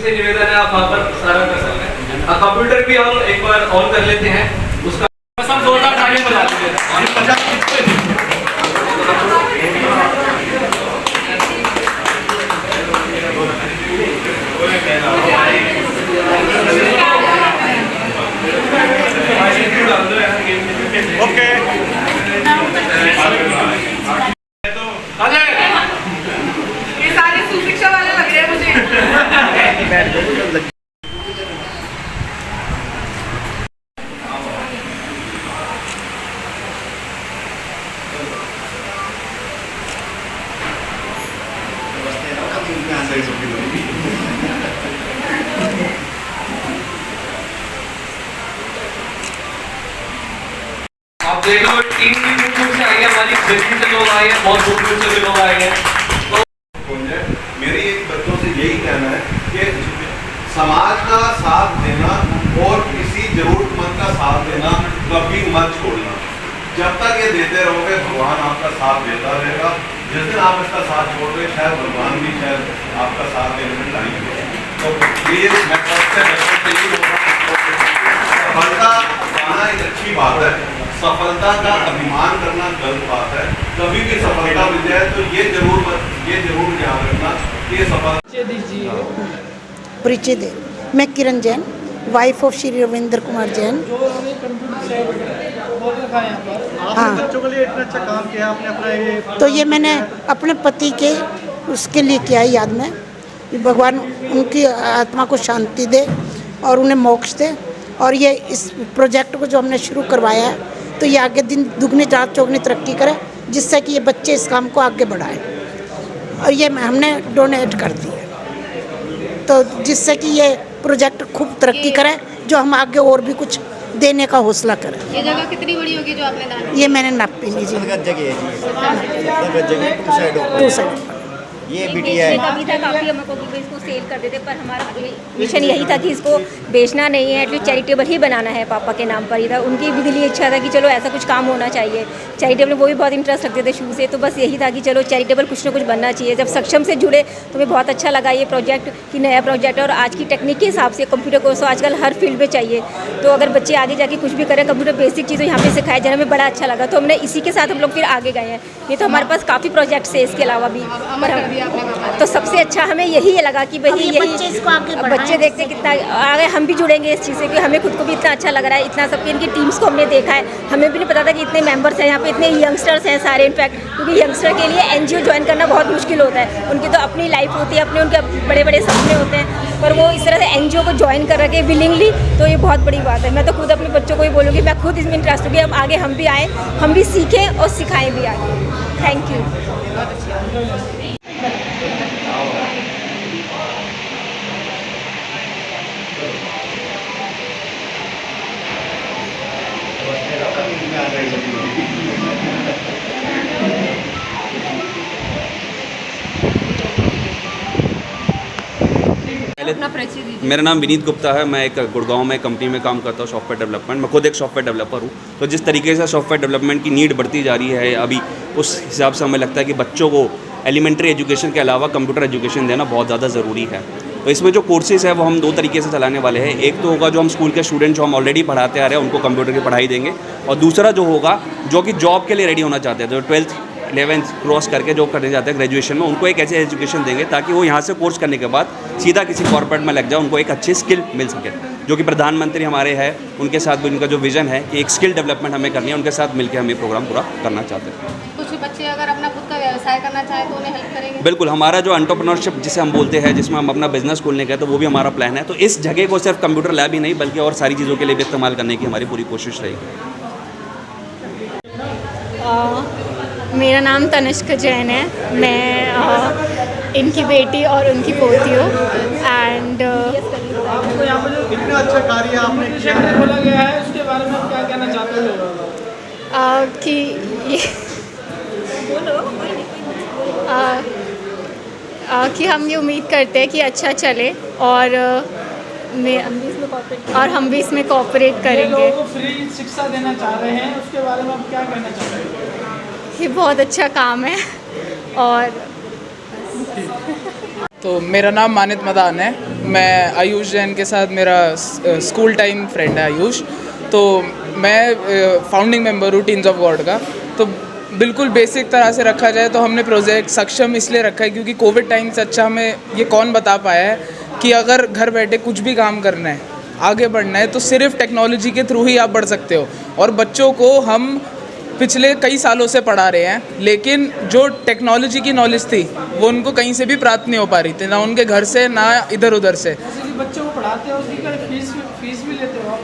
निवेदन है, आप वहाँ पर सारा कर सकते हैं। कंप्यूटर भी हम एक बार ऑन कर लेते हैं, उसका सब जोरदार तालियां बजा दीजिए। ओके ये सारे सुशिक्षा वाले लग रहे हैं मुझे। आप देख लो, टीम भी दूर दूर से आई है, हमारी दिल्ली से लोग आए हैं, बहुत दूर दूर से भी लोग आए हैं। मेरी एक बच्चों से यही कहना है कि समाज का साथ देना और किसी जरूरतमंद का साथ देना कभी मत छोड़ना। जब तक ये देते रहोगे भगवान आपका साथ देता रहेगा। जिस दिन आप इसका साथ छोड़ रहे शायद भगवान भी शायद आपका साथ देने में टाइम देगा। तो प्लीज मैं सबसे सफलता पाना एक अच्छी बात है, सफलता का अभिमान करना गलत बात है। कभी भी सफलता मिल जाए तो ये जरूर ध्यान रखना कि ये सफलता। परिचय दे, मैं किरण जैन, वाइफ ऑफ श्री रविंद्र कुमार जैन। हाँ, बच्चों के लिए इतना अच्छा काम किया आपने अपना ये। तो ये मैंने अपने पति के उसके लिए किया है, याद में कि भगवान उनकी आत्मा को शांति दे और उन्हें मोक्ष दे। और ये इस प्रोजेक्ट को जो हमने शुरू करवाया है तो ये आगे दिन दुगनी रात चौगनी तरक्की करे, जिससे कि ये बच्चे इस काम को आगे बढ़ाएं। और ये हमने डोनेट कर दी है, तो जिससे कि ये प्रोजेक्ट खूब तरक्की करे, जो हम आगे और भी कुछ देने का हौसला करें। ये जगह कितनी बड़ी होगी जो आपने दान? ये मैंने नापी ली जी, 2 साइड। ये बिटिया है अभी तक काफ़ी हमको इसको सेल कर देते, पर हमारा मिशन यही था कि इसको बेचना नहीं है, एटलीस्ट चैरिटेबल ही बनाना है। पापा के नाम पर ही था, उनकी भी दिली इच्छा था कि चलो ऐसा कुछ काम होना चाहिए चैरिटेबल। वो भी बहुत इंटरेस्ट रखते थे शुरू से, तो बस यही था कि चलो चैरिटेबल कुछ ना कुछ बनना चाहिए। जब सक्षम से जुड़े तो हमें बहुत अच्छा लगा ये प्रोजेक्ट कि नया प्रोजेक्ट है। और आज की टेक्निक के हिसाब से कंप्यूटर कोर्स तो आजकल हर फील्ड में चाहिए, तो अगर बच्चे आगे जाके कुछ भी करें कंप्यूटर बेसिक चीज़ें यहाँ पे सिखाया जाए, हमें बड़ा अच्छा लगा। तो हमने इसी के साथ हम लोग फिर आगे गए हैं। नहीं तो हमारे पास काफ़ी प्रोजेक्ट्स है इसके अलावा भी, तो सबसे अच्छा हमें यही लगा कि भाई यही बच्चे देखते कितना आगे हम भी जुड़ेंगे इस चीज़ से, कि हमें खुद को भी इतना अच्छा लग रहा है। इतना सबकी इनकी टीम्स को हमने देखा है, हमें भी नहीं पता था कि इतने मेंबर्स हैं यहाँ पे, इतने यंगस्टर्स हैं सारे। इनफैक्ट क्योंकि यंगस्टर के लिए एनजीओ ज्वाइन करना बहुत मुश्किल होता है, उनकी तो अपनी लाइफ होती है, अपने उनके बड़े बड़े सपने होते हैं, पर वो इस तरह से एनजीओ को ज्वाइन कर रखे विलिंगली, तो ये बहुत बड़ी बात है। मैं तो खुद अपने बच्चों को ही बोलूँगी, मैं खुद इसमें इंटरेस्ट होगी, हम आगे हम भी आएँ, हम भी सीखें और सिखाएँ भी आगे। Thank you. मेरा नाम विनीत गुप्ता है। मैं एक गुड़गांव में कंपनी में काम करता हूँ, सॉफ्टवेयर डेवलपमेंट। मैं खुद एक सॉफ्टवेयर डेवलपर हूँ। तो जिस तरीके से सॉफ्टवेयर डेवलपमेंट की नीड बढ़ती जा रही है अभी, उस हिसाब से हमें लगता है कि बच्चों को एलिमेंट्री एजुकेशन के अलावा कंप्यूटर एजुकेशन देना बहुत ज़्यादा ज़रूरी है। तो इसमें जो कोर्सेज़ है वो हम 2 तरीके से चलाने वाले हैं। एक तो होगा जो हम स्कूल के स्टूडेंट जो हम ऑलरेडी पढ़ाते आ रहे हैं उनको कंप्यूटर की पढ़ाई देंगे, और दूसरा जो होगा जो कि जॉब के लिए रेडी होना चाहते हैं, जो 12th 11th क्रॉस करके जो करने जाते हैं ग्रेजुएशन में, उनको एक ऐसे एजुकेशन देंगे ताकि वो यहाँ से कोर्स करने के बाद सीधा किसी कॉर्पोरेट में लग जाए, उनको एक अच्छी स्किल मिल सके। जो कि प्रधानमंत्री हमारे हैं, उनके साथ भी उनका जो विज़न है कि एक स्किल डेवलपमेंट हमें करनी है, उनके साथ मिलकर हम ये प्रोग्राम पूरा करना चाहते हैं। कुछ बच्चे अगर अपना खुद का व्यवसाय करना चाहें तो उन्हें हेल्प करेंगे? बिल्कुल, हमारा जो एंटरप्रेन्योरशिप जिसे हम बोलते हैं, जिसमें हम अपना बिजनेस खोलने का है, तो वो भी हमारा प्लान है। तो इस जगह को सिर्फ कंप्यूटर लैब ही नहीं बल्कि और सारी चीज़ों के लिए भी इस्तेमाल करने की हमारी पूरी कोशिश रहेगी। मेरा नाम तनिष्क जैन है। मैं इनकी बेटी और उनकी पोती हूँ। एंड आपको यहाँ पर जो इतना अच्छा कार्य आपने किया बोला गया है, उसके बारे में क्या कहना चाहते हो? कि ये कि हम ये उम्मीद करते हैं कि अच्छा चले और हम भी इसमें कोऑपरेट करेंगे। लोगों को फ्री शिक्षा देना चाह रहे हैं, उसके बारे में आप क्या कहना चाह रहे हैं? ये बहुत अच्छा काम है। और तो मेरा नाम मानित मदान है, मैं आयुष जैन के साथ मेरा स्कूल टाइम फ्रेंड है आयुष। तो मैं फाउंडिंग मेंबर हूँ टीन्स ऑफ गॉड का। तो बिल्कुल बेसिक तरह से रखा जाए तो हमने प्रोजेक्ट सक्षम इसलिए रखा है क्योंकि कोविड टाइम से अच्छा हमें ये कौन बता पाया है कि अगर घर बैठे कुछ भी काम करना है, आगे बढ़ना है, तो सिर्फ टेक्नोलॉजी के थ्रू ही आप बढ़ सकते हो। और बच्चों को हम पिछले कई सालों से पढ़ा रहे हैं, लेकिन जो टेक्नोलॉजी की नॉलेज थी वो उनको कहीं से भी प्राप्त नहीं हो पा रही थी, ना उनके घर से ना इधर उधर से। जैसे कि बच्चों को पढ़ाते हो उसकी फीस भी लेते हो?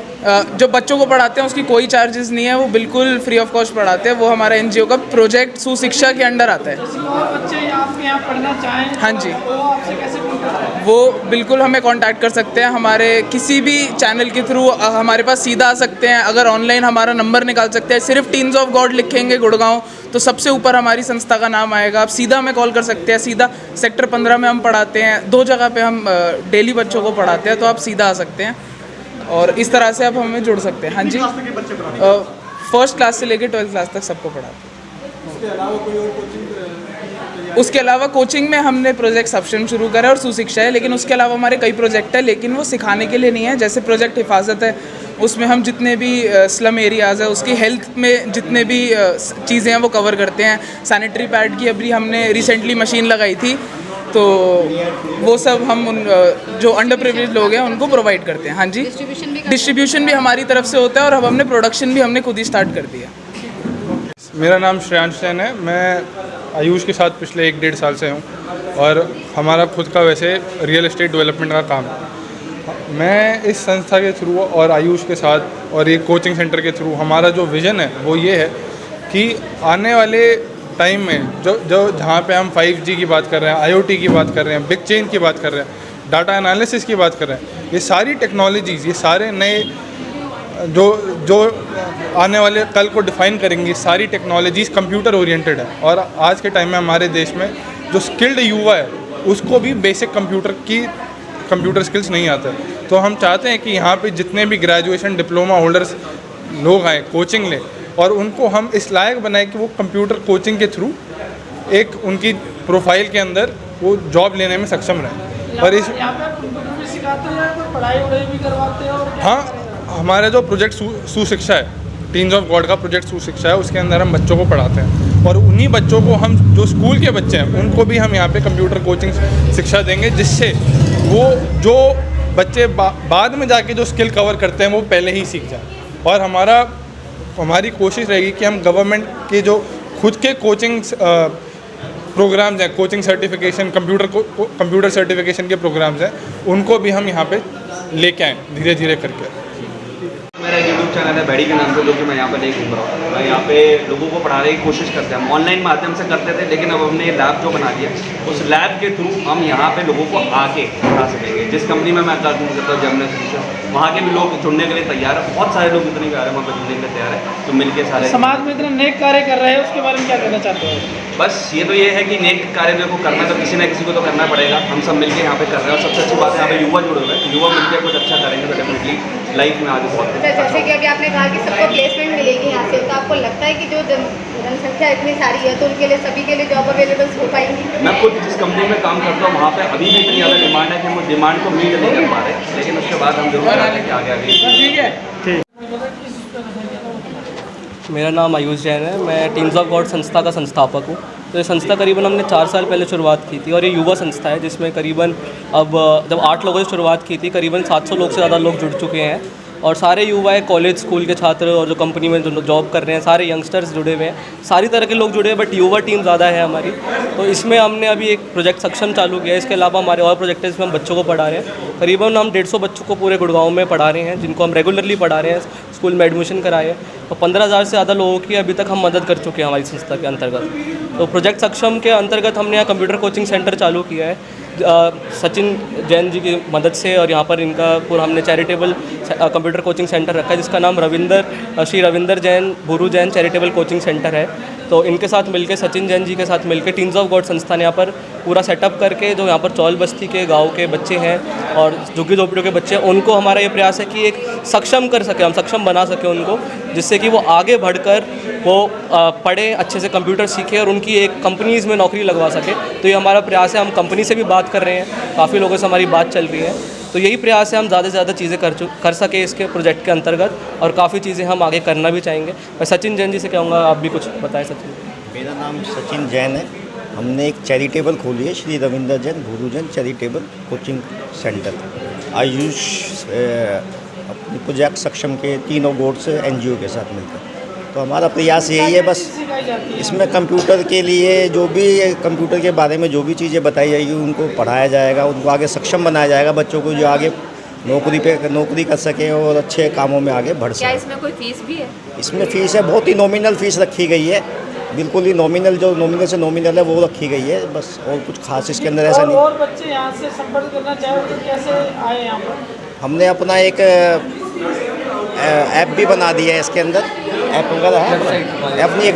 जो बच्चों को पढ़ाते हैं उसकी कोई चार्जेस नहीं है, वो बिल्कुल फ्री ऑफ कॉस्ट पढ़ाते हैं। वो हमारा एनजीओ का प्रोजेक्ट सुशिक्षा के अंडर आता है। जैसे और बच्चे आपके यहाँ पढ़ना चाहें हाँ जी, तो आपसे कैसे कॉन्टैक्ट करें? वो बिल्कुल हमें कांटेक्ट कर सकते हैं, हमारे किसी भी चैनल के थ्रू हमारे पास सीधा आ सकते हैं। अगर ऑनलाइन हमारा नंबर निकाल सकते हैं, सिर्फ टीन्स ऑफ गॉड लिखेंगे गुड़गांव तो सबसे ऊपर हमारी संस्था का नाम आएगा। आप सीधा हमें कॉल कर सकते हैं। सीधा सेक्टर 15 में हम पढ़ाते हैं, 2 जगह पे हम डेली बच्चों को पढ़ाते हैं, तो आप सीधा आ सकते हैं और इस तरह से आप हमें जुड़ सकते हैं। हाँ जी, फर्स्ट क्लास से लेकर 12th क्लास तक सबको पढ़ाते हैं। उसके अलावा कोचिंग में हमने प्रोजेक्ट सक्षम शुरू करा है और सुशिक्षा है, लेकिन उसके अलावा हमारे कई प्रोजेक्ट है, लेकिन वो सिखाने के लिए नहीं है। जैसे प्रोजेक्ट हिफाजत है, उसमें हम जितने भी स्लम एरियाज़ है उसकी हेल्थ में जितने भी चीज़ें हैं वो कवर करते हैं। सैनिटरी पैड की अभी हमने रिसेंटली मशीन लगाई थी, तो वो सब हम उन जो अंडर प्रिविलेज लोग हैं उनको प्रोवाइड करते हैं। हाँ जी, डिस्ट्रीब्यूशन भी हमारी तरफ से होता है और अब हमने प्रोडक्शन भी हमने खुद ही स्टार्ट कर दिया। मेरा नाम श्रेयांश सेन है, मैं आयुष के साथ पिछले 1-1.5 साल से हूँ और हमारा खुद का वैसे रियल एस्टेट डेवलपमेंट का काम है। मैं इस संस्था के थ्रू और आयुष के साथ और एक कोचिंग सेंटर के थ्रू हमारा जो विज़न है वो ये है कि आने वाले टाइम में जो जहाँ पे हम 5G की बात कर रहे हैं, IoT की बात कर रहे हैं, बिग चेन की बात कर रहे हैं, डाटा एनालिसिस की बात कर रहे हैं, ये सारी टेक्नोलॉजीज़, ये सारे नए जो आने वाले कल को डिफ़ाइन करेंगी, सारी टेक्नोलॉजीज़ कंप्यूटर ओरिएंटेड है। और आज के टाइम में हमारे देश में जो स्किल्ड युवा है उसको भी बेसिक कंप्यूटर स्किल्स नहीं आता है। तो हम चाहते हैं कि यहाँ पे जितने भी ग्रेजुएशन डिप्लोमा होल्डर्स लोग आए, कोचिंग लें और उनको हम इस लायक बनाएं कि वो कंप्यूटर कोचिंग के थ्रू एक उनकी प्रोफाइल के अंदर वो जॉब लेने में सक्षम रहें। और इस यहाँ पे कंप्यूटर भी सिखाते हैं, कोई पढ़ाई वढ़ाई भी करवाते हैं? और हाँ, हमारा जो प्रोजेक्ट सुशिक्षा है, टीन्स ऑफ गॉड का प्रोजेक्ट सुशिक्षा है, उसके अंदर हम बच्चों को पढ़ाते हैं और उन्हीं बच्चों को हम जो स्कूल के बच्चे हैं उनको भी हम यहाँ पे कंप्यूटर कोचिंग शिक्षा देंगे, जिससे वो जो बच्चे बाद में जाके जो स्किल कवर करते हैं वो पहले ही सीख जाए। और हमारी कोशिश रहेगी कि हम गवर्नमेंट के जो खुद के कोचिंग प्रोग्राम्स हैं, कोचिंग सर्टिफिकेशन, कंप्यूटर सर्टिफिकेशन के प्रोग्राम्स हैं, उनको भी हम यहाँ पे लेके आएँ धीरे धीरे करके। मेरा यूट्यूब चैनल है बैडी के नाम से, जो कि मैं यहाँ पर नहीं घूम रहा हूँ। मैं यहाँ पे लोगों को पढ़ाने की कोशिश करते हैं। हम ऑनलाइन माध्यम से करते थे, लेकिन अब हमने लैब जो बना दिया, उस लैब के थ्रू हम यहाँ पे लोगों को आके पढ़ा सकेंगे। जिस कंपनी में मैं काम करता हूँ, जमना सोल्यूशन, वहाँ के भी लोग जुड़ने के लिए तैयार है। बहुत सारे लोग इतने भी आ रहे हैं वहाँ पर जुड़ने के लिए तैयार है, तो मिल के सारे समाज में इतने नेक कार्य कर रहे हैं, उसके बारे में क्या कहना चाहते हो? बस ये तो ये है कि नेक कार्य देखो करना तो किसी ना किसी को तो करना पड़ेगा। हम सब मिलके यहाँ पे कर रहे हैं और सबसे अच्छी बात है यहाँ पे युवा जुड़े हुए हैं। युवा मिलकर कुछ अच्छा करेंगे तो डेफिनेटली लाइफ में आगे बहुत अच्छा, जैसे कि अभी आपने कहा कि सबको प्लेसमेंट मिलेगी यहाँ से, तो आपको लगता है कि जो जनसंख्या इतनी सारी है तो उनके लिए सभी के लिए जॉब अवेलेबल हो पाएंगी? मैं खुद जिस कंपनी में काम करता हूँ वहाँ पे अभी भी इतनी ज़्यादा डिमांड है कि हम डिमांड को मीट नहीं कर पा रहे, लेकिन उसके बाद हम जरूर चाहते हैं कि आगे ठीक है। मेरा नाम आयुष जैन है, मैं टीन्स ऑफ गॉड संस्था का संस्थापक हूँ। तो ये संस्था करीबन हमने 4 साल पहले शुरुआत की थी और ये युवा संस्था है, जिसमें करीबन अब जब 8 लोगों से शुरुआत की थी, करीबन 700 लोग से ज़्यादा लोग जुड़ चुके हैं और सारे युवा है, कॉलेज स्कूल के छात्र और जो कंपनी में जो जॉब कर रहे हैं, सारे यंगस्टर्स जुड़े हुए हैं, सारी तरह के लोग जुड़े हैं, बट युवा टीम ज़्यादा है हमारी। तो इसमें हमने अभी एक प्रोजेक्ट सक्षम चालू किया है। इसके अलावा हमारे और प्रोजेक्ट है, इसमें हम बच्चों को पढ़ा रहे हैं। करीबन हम 150 बच्चों को पूरे गुड़गांव में पढ़ा रहे हैं, जिनको हम रेगुलरली पढ़ा रहे हैं, स्कूल में एडमिशन कराए हैं। तो 15,000 से ज़्यादा लोगों की अभी तक हम मदद कर चुके हैं हमारी संस्था के अंतर्गत। तो प्रोजेक्ट सक्षम के अंतर्गत हमने यहाँ कंप्यूटर कोचिंग सेंटर चालू किया है सचिन जैन जी की मदद से, और यहाँ पर इनका पूरा हमने चैरिटेबल कंप्यूटर कोचिंग सेंटर रखा है, जिसका नाम Shri Ravinder Jain Bhuru Jain charitable coaching centre है। तो इनके साथ मिलकर, सचिन जैन जी के साथ मिलकर टीन्स ऑफ गॉड संस्था ने यहाँ पर पूरा सेटअप करके जो यहाँ पर चौल बस्ती के गांव के बच्चे हैं और झुग्गी झोपड़ियों के बच्चे हैं, उनको हमारा ये प्रयास है कि एक सक्षम कर सके, हम सक्षम बना सकें उनको, जिससे कि वो आगे बढ़कर वो पढ़े, अच्छे से कंप्यूटर सीखे और उनकी एक कंपनीज़ में नौकरी लगवा सके। तो ये हमारा प्रयास है। हम कंपनी से भी बात कर रहे हैं, काफ़ी लोगों से हमारी बात चल रही है। तो यही प्रयास है, हम ज़्यादा से ज़्यादा चीज़ें कर सके इसके प्रोजेक्ट के अंतर्गत, और काफ़ी चीज़ें हम आगे करना भी चाहेंगे। मैं सचिन जैन जी से कहूँगा आप भी कुछ बताएं। सचिन, मेरा नाम सचिन जैन है। हमने एक चैरिटेबल खोली है, श्री रविंद्र जैन गुरुजन चैरिटेबल कोचिंग सेंटर। आयुष अपने प्रोजेक्ट सक्षम के तीनों गोड्स एनजीओ के साथ मिलकर। तो हमारा प्रयास यही है, बस इसमें कंप्यूटर के लिए जो भी कंप्यूटर के बारे में जो भी चीज़ें बताई जाएगी उनको पढ़ाया जाएगा, उनको आगे सक्षम बनाया जाएगा, बच्चों को जो आगे नौकरी कर सकें और अच्छे कामों में आगे बढ़ सकें। क्या इसमें कोई फीस भी है? इसमें फ़ीस है, बहुत ही नॉमिनल फ़ीस रखी गई है, बिल्कुल ही नॉमिनल, जो नॉमिनल से नॉमिनल है वो रखी गई है बस, और कुछ खास इसके अंदर ऐसा नहीं। और बच्चे यहाँ से संपर्क करना चाहे तो कैसे आए यहाँ पर? हमने अपना एक ऐप भी बना दिया है इसके अंदर, ऐप वगैरह है, अपनी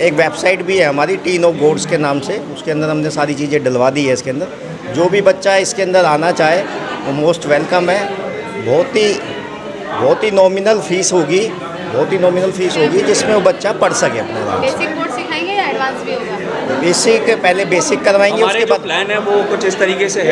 एक वेबसाइट भी है हमारी टीन ऑफ गॉड्स के नाम से, उसके अंदर हमने सारी चीज़ें डलवा दी है इसके अंदर। जो भी बच्चा इसके अंदर आना चाहे वो मोस्ट वेलकम है। बहुत ही नॉमिनल फ़ीस होगी, जिसमें वो बच्चा पढ़ सके अपने। बेसिक कोर्स सिखाएंगे या एडवांस भी होगा? बेसिक पहले बेसिक करवाएंगे, उसके बाद प्लान है वो कुछ इस तरीके से है।